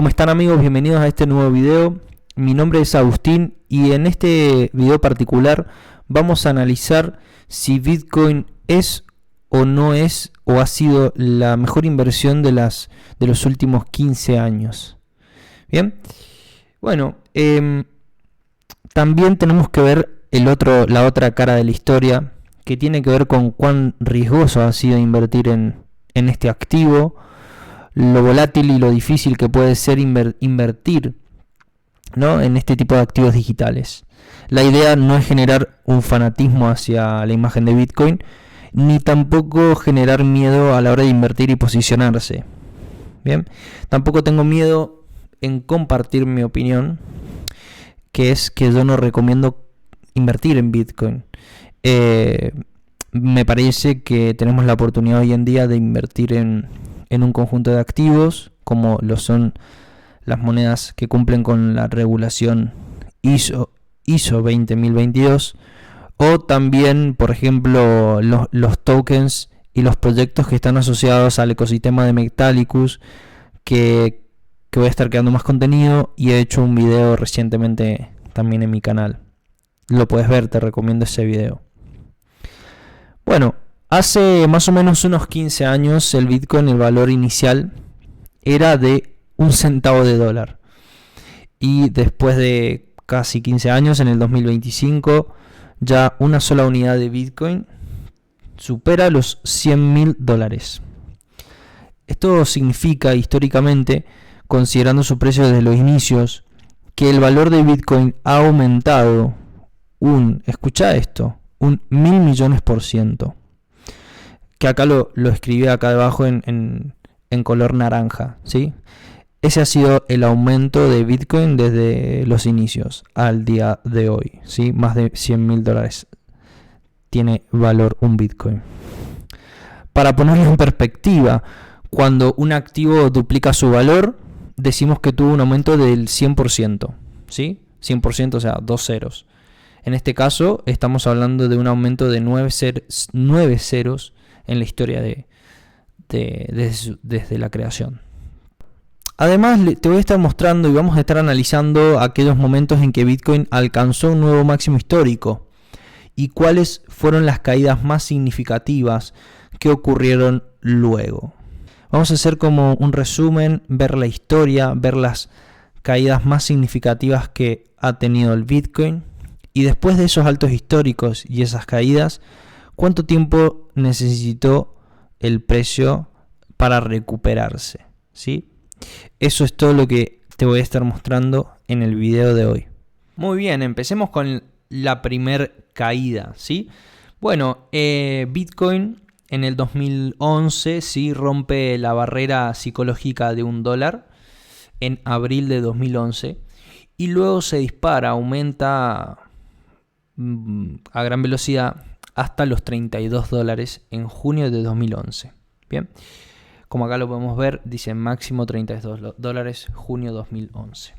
¿Cómo están, amigos? Bienvenidos a este nuevo video. Mi nombre es Agustín y en este video particular vamos a analizar si Bitcoin es o no es o ha sido la mejor inversión de los últimos 15 años. Bien, bueno, también tenemos que ver la otra cara de la historia, que tiene que ver con cuán riesgoso ha sido invertir en este activo, lo volátil y lo difícil que puede ser invertir, ¿no?, en este tipo de activos digitales. La idea no es generar un fanatismo hacia la imagen de Bitcoin, ni tampoco generar miedo a la hora de invertir y posicionarse. Bien, tampoco tengo miedo en compartir mi opinión, que es que yo no recomiendo invertir en Bitcoin. Me parece que tenemos la oportunidad hoy en día de invertir en un conjunto de activos, como lo son las monedas que cumplen con la regulación ISO 20022, o también, por ejemplo, los tokens y los proyectos que están asociados al ecosistema de Metallicus, que voy a estar creando más contenido y he hecho un video recientemente también en mi canal. Lo puedes ver, te recomiendo ese video. Bueno, hace más o menos unos 15 años el Bitcoin, el valor inicial, era de $0.01. Y después de casi 15 años, en el 2025, ya una sola unidad de Bitcoin supera los $100.000. Esto significa, históricamente, considerando su precio desde los inicios, que el valor de Bitcoin ha aumentado escucha esto, un 1.000 millones %. Que acá lo escribí acá debajo en color naranja, ¿sí? Ese ha sido el aumento de Bitcoin desde los inicios al día de hoy, ¿sí? Más de $100.000 tiene valor un Bitcoin. Para ponerlo en perspectiva, cuando un activo duplica su valor, decimos que tuvo un aumento del 100%, ¿sí? 100%, o sea, 2 ceros. En este caso, estamos hablando de un aumento de 9 ceros en la historia desde la creación. Además, te voy a estar mostrando y vamos a estar analizando aquellos momentos en que Bitcoin alcanzó un nuevo máximo histórico y cuáles fueron las caídas más significativas que ocurrieron luego. Vamos a hacer como un resumen, ver la historia, ver las caídas más significativas que ha tenido el Bitcoin, y después de esos altos históricos y esas caídas, ¿cuánto tiempo necesitó el precio para recuperarse? ¿Sí? Eso es todo lo que te voy a estar mostrando en el video de hoy. Muy bien, empecemos con la primer caída, ¿sí? Bueno, Bitcoin en el 2011 sí rompe la barrera psicológica de $1 en abril de 2011 y luego se dispara, aumenta a gran velocidad hasta los $32 en junio de 2011. Bien, como acá lo podemos ver, dice máximo $32 junio 2011.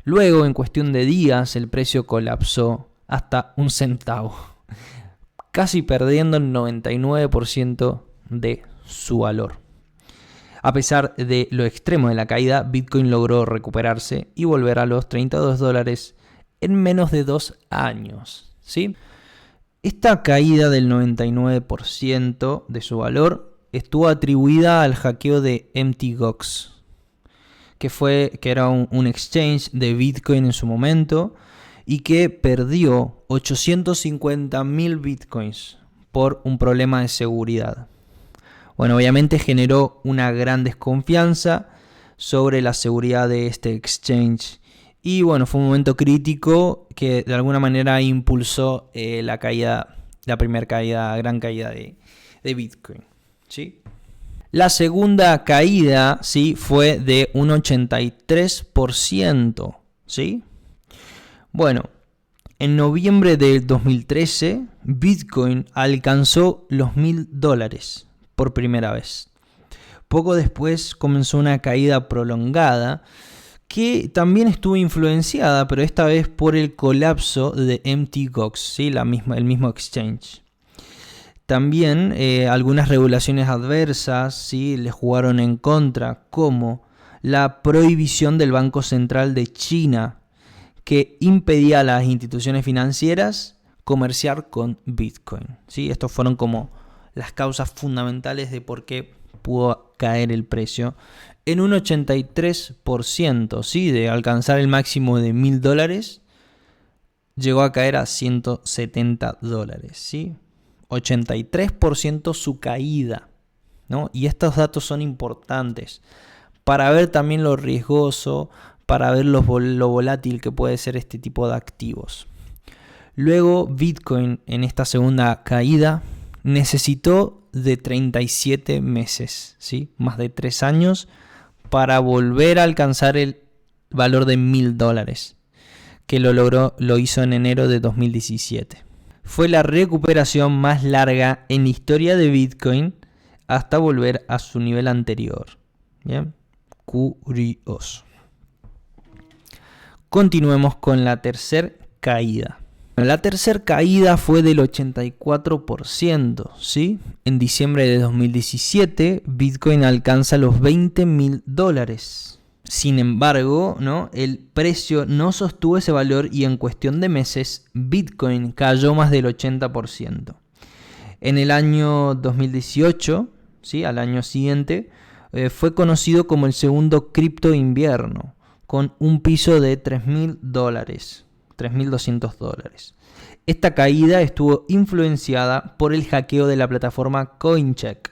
Luego, en cuestión de días, el precio colapsó hasta 1 centavo, casi perdiendo el 99% de su valor. A pesar de lo extremo de la caída, Bitcoin logró recuperarse y volver a los $32 en menos de 2 años, ¿sí? Esta caída del 99% de su valor estuvo atribuida al hackeo de Mt. Gox, que era un exchange de Bitcoin en su momento y que perdió 850.000 Bitcoins por un problema de seguridad. Bueno, obviamente generó una gran desconfianza sobre la seguridad de este exchange. Y bueno, fue un momento crítico que de alguna manera impulsó la primera caída, gran caída de Bitcoin, ¿sí? La segunda caída, ¿sí?, fue de un 83%, ¿sí? Bueno, en noviembre de 2013, Bitcoin alcanzó los $1.000 por primera vez. Poco después comenzó una caída prolongada que también estuvo influenciada, pero esta vez por el colapso de Mt. Gox, ¿sí?, el mismo exchange. También algunas regulaciones adversas, ¿sí?, le jugaron en contra, como la prohibición del Banco Central de China, que impedía a las instituciones financieras comerciar con Bitcoin. ¿Sí? Estos fueron como las causas fundamentales de por qué pudo caer el precio en un 83%, ¿sí? De alcanzar el máximo de $1.000, llegó a caer a $170, ¿sí? 83% su caída, ¿no? Y estos datos son importantes para ver también lo riesgoso, para ver lo volátil que puede ser este tipo de activos. Luego, Bitcoin en esta segunda caída necesitó de 37 meses, ¿sí? Más de 3 años para volver a alcanzar el valor de $1.000, que lo hizo en enero de 2017. Fue la recuperación más larga en la historia de Bitcoin hasta volver a su nivel anterior. Bien, curioso. Continuemos con la tercera caída. La tercera caída fue del 84%, ¿sí? En diciembre de 2017, Bitcoin alcanza los $20.000. Sin embargo, ¿no? El precio no sostuvo ese valor y en cuestión de meses, Bitcoin cayó más del 80%. En el año 2018, ¿sí? Al año siguiente, fue conocido como el segundo cripto invierno, con un piso de $3.000, $3.200. Esta caída estuvo influenciada por el hackeo de la plataforma Coincheck,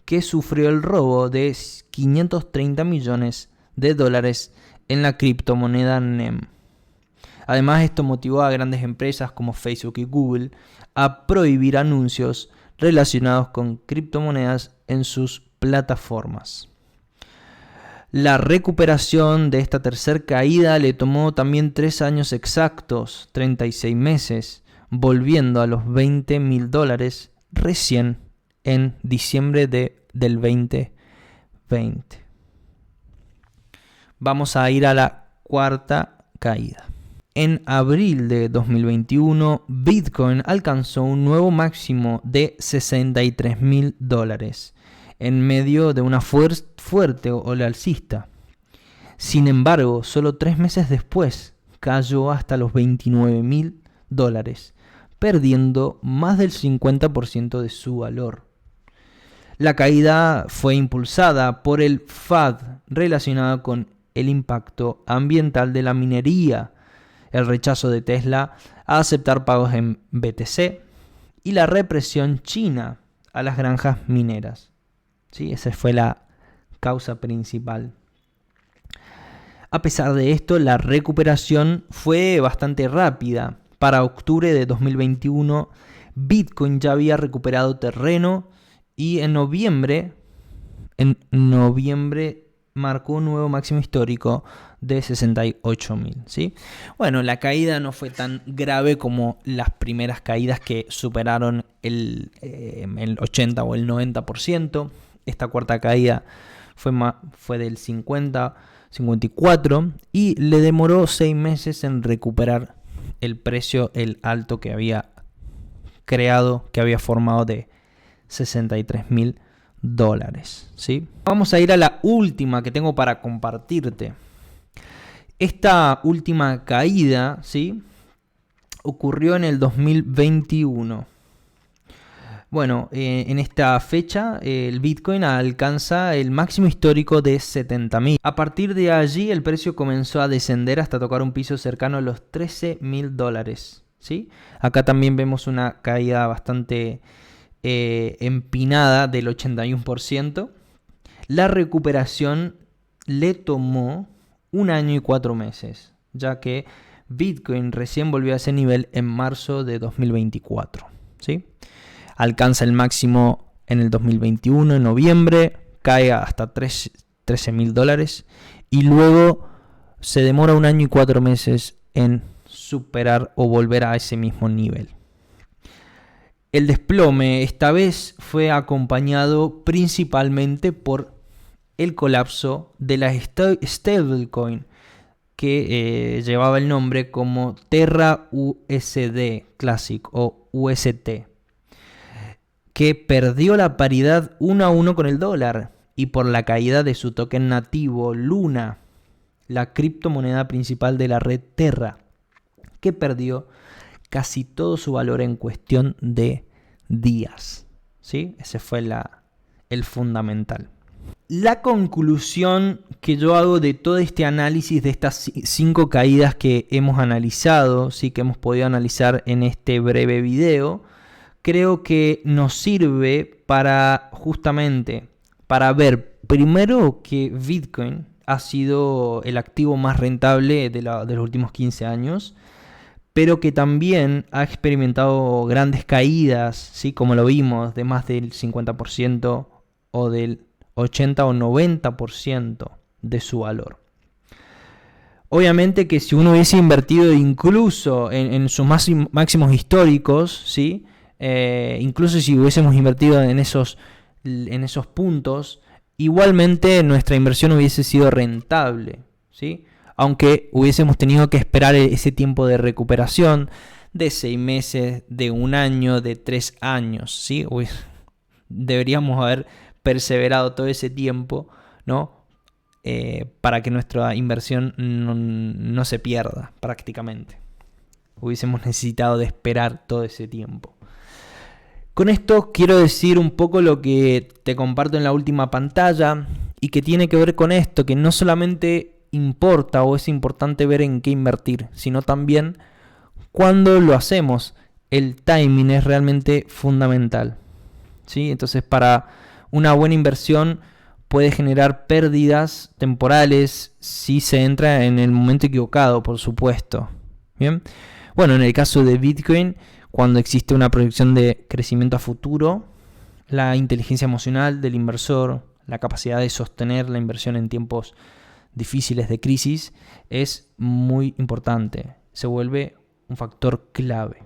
que sufrió el robo de $530 millones en la criptomoneda NEM. Además, esto motivó a grandes empresas como Facebook y Google a prohibir anuncios relacionados con criptomonedas en sus plataformas. La recuperación de esta tercera caída le tomó también 3 años exactos, 36 meses, volviendo a los $20.000 recién en diciembre del 2020. Vamos a ir a la cuarta caída. En abril de 2021, Bitcoin alcanzó un nuevo máximo de $63.000 en medio de una fuerte ola alcista. Sin embargo, solo 3 meses después cayó hasta los $29.000, perdiendo más del 50% de su valor. La caída fue impulsada por el FUD relacionado con el impacto ambiental de la minería, el rechazo de Tesla a aceptar pagos en BTC y la represión china a las granjas mineras. ¿Sí? Esa fue la causa principal. A pesar de esto, la recuperación fue bastante rápida. Para octubre de 2021, Bitcoin ya había recuperado terreno y en noviembre marcó un nuevo máximo histórico de 68.000, ¿sí? Bueno, la caída no fue tan grave como las primeras caídas que superaron el 80 o el 90%. Esta cuarta caída fue del 54 y le demoró 6 meses en recuperar el precio, el alto que había creado, que había formado de $63.000. ¿Sí? Vamos a ir a la última que tengo para compartirte. Esta última caída, ¿sí?, ocurrió en el 2021. Bueno, en esta fecha el Bitcoin alcanza el máximo histórico de 70.000. A partir de allí el precio comenzó a descender hasta tocar un piso cercano a los $13.000. ¿Sí? Acá también vemos una caída bastante empinada del 81%. La recuperación le tomó 1 año y 4 meses, ya que Bitcoin recién volvió a ese nivel en marzo de 2024. ¿Sí? Alcanza el máximo en el 2021, en noviembre, cae hasta $13.000 y luego se demora 1 año y 4 meses en superar o volver a ese mismo nivel. El desplome esta vez fue acompañado principalmente por el colapso de la stablecoin que llevaba el nombre como Terra USD Classic o UST, que perdió la paridad 1 a 1 con el dólar y por la caída de su token nativo Luna, la criptomoneda principal de la red Terra, que perdió casi todo su valor en cuestión de días. ¿Sí? Ese fue el fundamental. La conclusión que yo hago de todo este análisis de estas 5 caídas que hemos analizado, ¿sí? Que hemos podido analizar en este breve video, creo que nos sirve para justamente para ver primero que Bitcoin ha sido el activo más rentable de los últimos 15 años, pero que también ha experimentado grandes caídas, ¿sí? Como lo vimos, de más del 50% o del 80 o 90% de su valor. Obviamente que si uno hubiese invertido incluso en sus máximos históricos, ¿sí? Incluso si hubiésemos invertido en esos puntos, igualmente nuestra inversión hubiese sido rentable, ¿sí? Aunque hubiésemos tenido que esperar ese tiempo de recuperación de 6 meses, de 1 año, de 3 años, ¿sí? Deberíamos haber perseverado todo ese tiempo, ¿no? Para que nuestra inversión no se pierda prácticamente. Hubiésemos necesitado de esperar todo ese tiempo. Con esto quiero decir un poco lo que te comparto en la última pantalla y que tiene que ver con esto, que no solamente importa o es importante ver en qué invertir, sino también cuándo lo hacemos. El timing es realmente fundamental, ¿sí? Entonces, para una buena inversión puede generar pérdidas temporales si se entra en el momento equivocado, por supuesto. Bien. Bueno, en el caso de Bitcoin, cuando existe una proyección de crecimiento a futuro, la inteligencia emocional del inversor, la capacidad de sostener la inversión en tiempos difíciles de crisis es muy importante. Se vuelve un factor clave.